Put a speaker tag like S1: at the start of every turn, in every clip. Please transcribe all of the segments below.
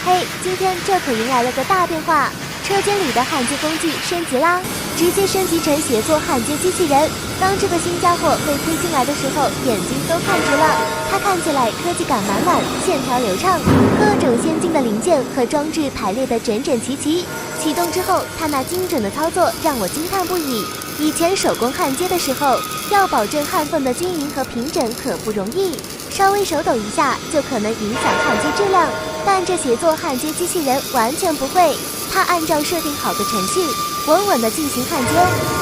S1: 嘿，今天这可迎来了个大变化，车间里的焊接工具升级啦，直接升级成协作焊接机器人。当这个新家伙被推进来的时候，眼睛都看直了。它看起来科技感满满，线条流畅，各种先进的零件和装置排列得整整齐齐。启动之后，它那精准的操作让我惊叹不已。以前手工焊接的时候，要保证焊缝的均匀和平整可不容易，稍微手抖一下就可能影响焊接质量。但这协作焊接机器人完全不会，它按照设定好的程序，稳稳地进行焊接，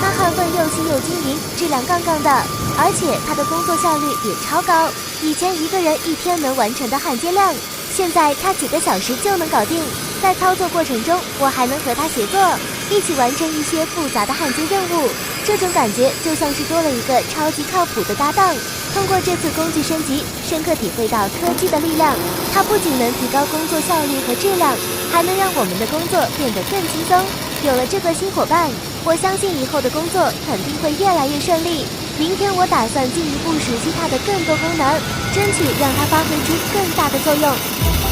S1: 那焊缝又细又均匀，质量杠杠的，而且它的工作效率也超高。以前一个人一天能完成的焊接量，现在它几个小时就能搞定。在操作过程中，我还能和它协作，一起完成一些复杂的焊接任务，这种感觉就像是多了一个超级靠谱的搭档。通过这次工具升级，深刻体会到科技的力量，它不仅能提高工作效率和质量，还能让我们的工作变得更轻松。有了这个新伙伴，我相信以后的工作肯定会越来越顺利。明天我打算进一步熟悉它的更多功能，争取让它发挥出更大的作用。